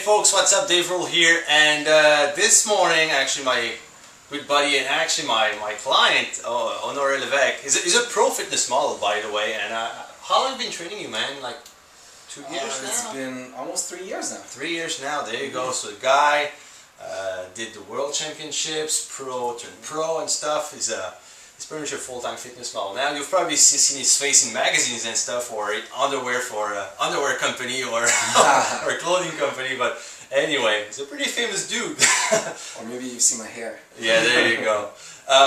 folks, what's up? Dave Ruel here, and this morning, actually, my good buddy and actually my client, Honore Levesque, is a pro fitness model, by the way. And how long have you been training you, man? Like 2 years now? It's been almost 3 years now. 3 years now. There you go. So the guy did the World Championships, turned pro and stuff. He's pretty much a full-time fitness model. Now you've probably seen his face in magazines and stuff, or underwear for underwear company or or a clothing company. But anyway, he's a pretty famous dude. Or maybe you've seen my hair. Yeah, there you go.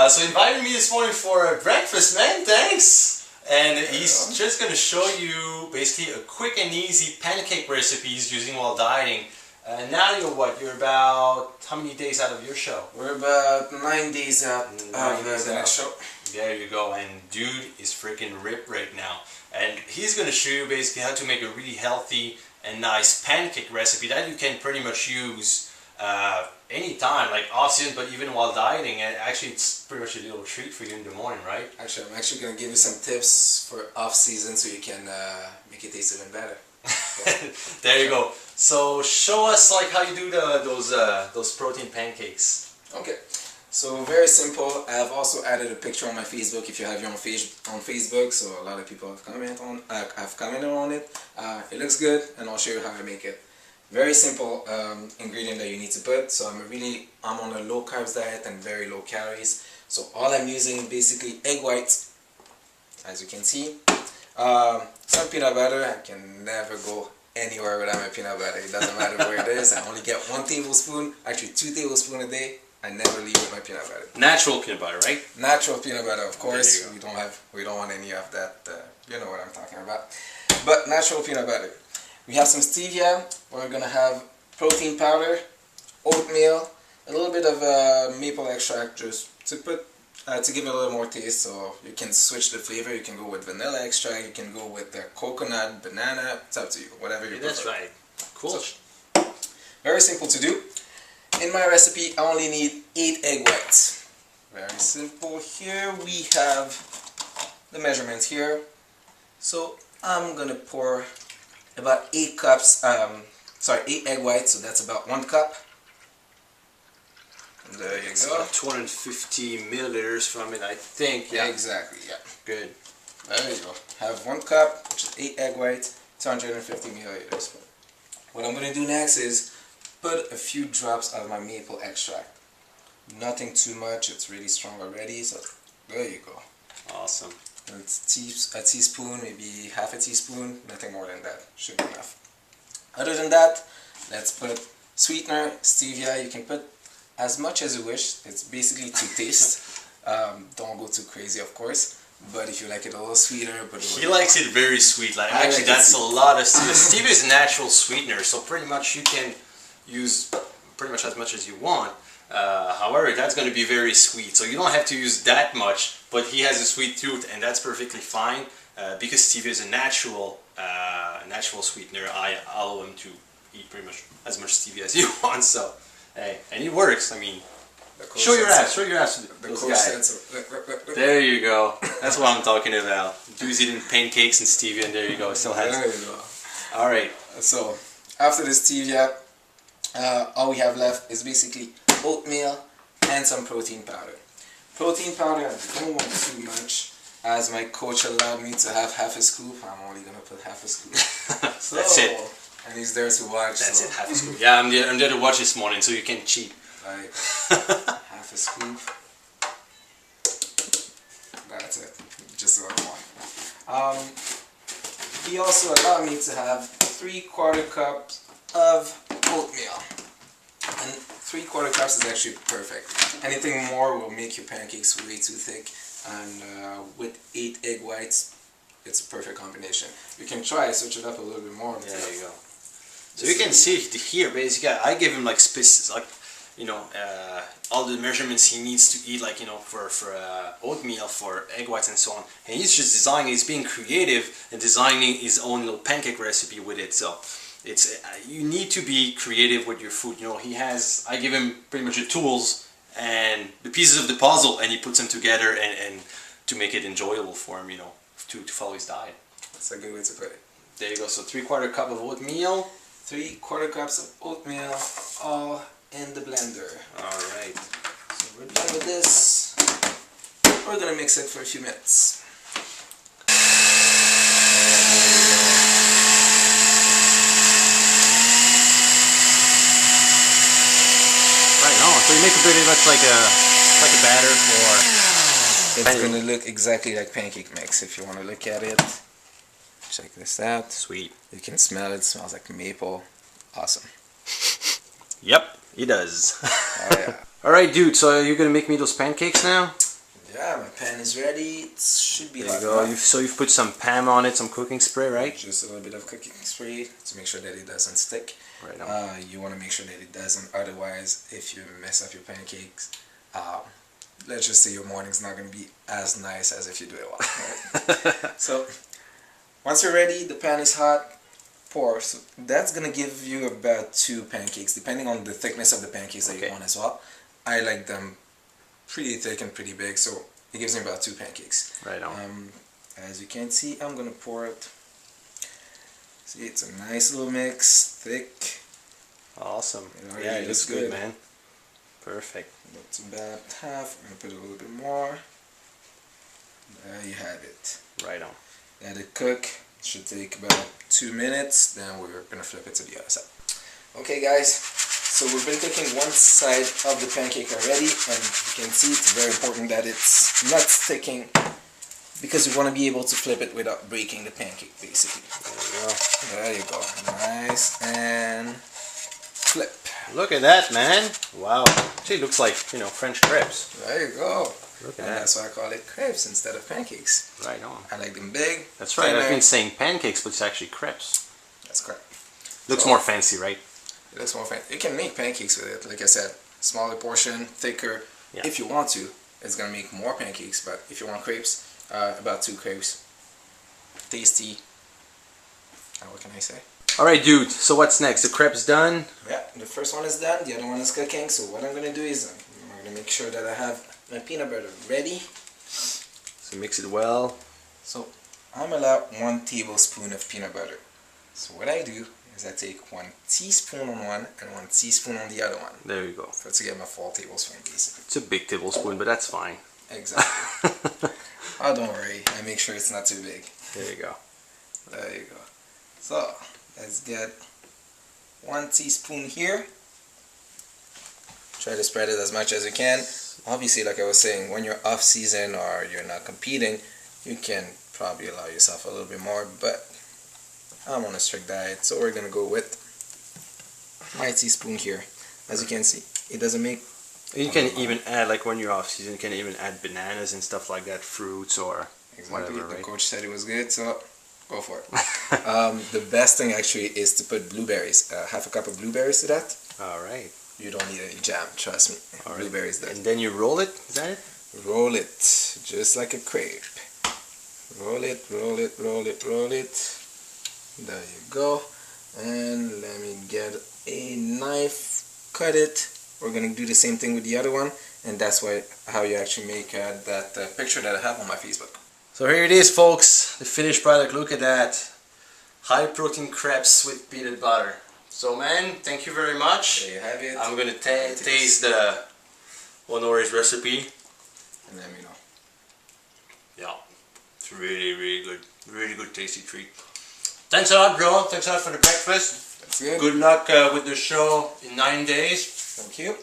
So he invited me this morning for breakfast, man. Thanks. And he's just gonna show you basically a quick and easy pancake recipe he's using while dieting. Now you're what? You're about how many days out of your show? We're about 9 days out of the next show. There you go. And dude is freaking ripped right now. And he's gonna show you basically how to make a really healthy and nice pancake recipe that you can pretty much use anytime, like off season, but even while dieting. And actually, it's pretty much a little treat for you in the morning, right? Actually, I'm actually gonna give you some tips for off season so you can make it taste even better. There you go. So show us like how you do those protein pancakes. Okay. So very simple. I have also added a picture on my Facebook if you have your own on Facebook. So a lot of people have commented on it. It looks good, and I'll show you how I make it. Very simple ingredient that you need to put. So I'm on a low carbs diet and very low calories. So all I'm using is basically egg whites, as you can see. Some peanut butter. I can never go anywhere without my peanut butter. It doesn't matter where it is. I only get 1 tablespoon, actually 2 tablespoons a day. I never leave with my peanut butter. Natural peanut butter, right? Natural peanut butter, of course. We don't want any of that. You know what I'm talking about. But natural peanut butter. We have some stevia. We're gonna have protein powder, oatmeal, a little bit of maple extract just to give it a little more taste. So you can switch the flavor. You can go with vanilla extract. You can go with the coconut, banana. It's up to you. Whatever you prefer. That's right. Cool. So, very simple to do. In my recipe, I only need 8 egg whites. Very simple. Here we have the measurements here. So I'm gonna pour about 8 egg whites. So that's about 1 cup. And there you go. About 250 milliliters from it, I think. Yeah. Exactly. Yeah. Good. There you go. Have 1 cup, which is 8 egg whites, 250 milliliters. What I'm gonna do next is put a few drops of my maple extract. Nothing too much, it's really strong already, so there you go. Awesome. And it's a teaspoon, maybe half a teaspoon, nothing more than that, should be enough. Other than that, let's put sweetener, stevia. You can put as much as you wish, it's basically to taste. Don't go too crazy, of course. But if you like it a little sweeter, he likes it very sweet. Like actually, that's a lot of stevia. Stevia is a natural sweetener, so pretty much you can use pretty much as much as you want. However, that's going to be very sweet, so you don't have to use that much. But he has a sweet tooth, and that's perfectly fine because stevia is a natural sweetener. I allow him to eat pretty much as much stevia as he wants. So, hey, and it works. I mean. Show your ass to those guys. There you go. That's what I'm talking about. Dude's eating pancakes and stevia, and there you go. It still has. There you go. All right. So after the stevia, all we have left is basically oatmeal and some protein powder. Protein powder, I don't want too much. As my coach allowed me to have half a scoop, I'm only gonna put half a scoop. So, that's it. And he's there to watch. That's it. Half a scoop. Yeah, I'm there to watch this morning, so you can cheat. Like half a scoop. That's it. Just what I want. He also allowed me to have 3/4 cups of oatmeal. And 3/4 cups is actually perfect. Anything more will make your pancakes way too thick. And with 8 egg whites, it's a perfect combination. You can try switch it up a little bit more. Yeah, there you go. So you can see here, basically, I give him like all the measurements he needs to eat, like for oatmeal, for egg whites, and so on. And he's just designing. He's being creative and designing his own little pancake recipe with it. So it's you need to be creative with your food. I give him pretty much the tools and the pieces of the puzzle, and he puts them together and to make it enjoyable for him, to follow his diet. That's a good way to put it. There you go. So 3/4 cup of oatmeal. 3/4 cups of oatmeal, all in the blender. Alright. So we're done with this. We're gonna mix it for a few minutes. Right on. So you make it pretty much like a batter for... It's gonna look exactly like pancake mix if you want to look at it. Check this out. Sweet. You can smell it. It smells like maple. Awesome. Yep, he does. Oh yeah. Alright dude, so you're gonna make me those pancakes now? Yeah, my pan is ready. It should be There hot. you go. So you've put some Pam on it, some cooking spray, right? Just a little bit of cooking spray to make sure that it doesn't stick. Right on. You want to make sure that it doesn't. Otherwise, if you mess up your pancakes, let's just say your morning's not going to be as nice as if you do it well. Right? So once you're ready, the pan is hot. Pour. So that's going to give you about 2 pancakes, depending on the thickness of the pancakes that you want as well. I like them pretty thick and pretty big, so it gives me about 2 pancakes. Right on. As you can see, I'm gonna pour it. See, it's a nice little mix, thick. Awesome. It Yeah, it looks good, man. Perfect. That's about half. I'm gonna put a little bit more. There you have it. Right on. Let it cook. It should take about 2 minutes. Then we're gonna flip it to the other side. Okay, guys. So we've been cooking one side of the pancake already, and you can see it's very important that it's not sticking, because you want to be able to flip it without breaking the pancake, basically. There you go. Nice and flip. Look at that, man. Wow. Actually, it looks like, French crepes. There you go. Look at and that. That's why I call it crepes instead of pancakes. Right on. I like them big. That's right. thinner. I've been saying pancakes, but it's actually crepes. That's correct. Looks So, more fancy, right? It looks more fancy. You can make pancakes with it. Like I said, smaller portion, thicker. Yeah. If you want to, it's gonna make more pancakes. But if you want crepes, about 2 crepes. Tasty. What can I say? Alright, dude. So what's next? The crepes done? Yeah, the first one is done. The other one is cooking. So what I'm gonna do is I'm gonna make sure that I have my peanut butter ready. So mix it well. So I'm allowed 1 tablespoon of peanut butter. So what I do is I take 1 teaspoon on one and 1 teaspoon on the other one. There you go. So to get my 4 tablespoons basically. It's a big tablespoon, but that's fine. Exactly. Oh, don't worry. I make sure it's not too big. There you go. There you go. So let's get 1 teaspoon here. Try to spread it as much as you can. Obviously, like I was saying, when you're off season or you're not competing, you can probably allow yourself a little bit more, but I'm on a strict diet, so we're gonna go with my teaspoon here. As you can see, it doesn't make... You can even add, like when you're off season, you can even add bananas and stuff like that, fruits or Exactly. whatever, The right? coach said it was good, so go for it. The best thing actually is to put blueberries. Half a cup of blueberries to that. Alright. You don't need any jam, trust me. All right. Blueberries done. And then you roll it? Is that it? Roll it, just like a crepe. Roll it, roll it, roll it, roll it. There you go. And let me get a knife, cut it. We're gonna do the same thing with the other one, and that's how you actually make that picture that I have on my Facebook. So here it is, folks. The finished product. Look at that. High protein crepes with peanut butter. So man, thank you very much. There you have it. I'm gonna taste the Honore's recipe. And let me know. Yeah, it's really, really good. Really good, tasty treat. Thanks a lot, bro. Thanks a lot for the breakfast. That's good. Good luck with the show in 9 days. Thank you.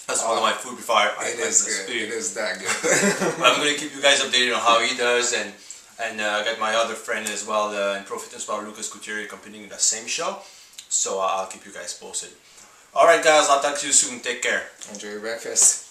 That's all of my food before I It is good. speak. It is that good. I'm gonna keep you guys updated on how he does, and I got my other friend as well, in Pro Fitness Bar, Lucas Couturier, competing in the same show. So I'll keep you guys posted. Alright guys, I'll talk to you soon. Take care. Enjoy your breakfast.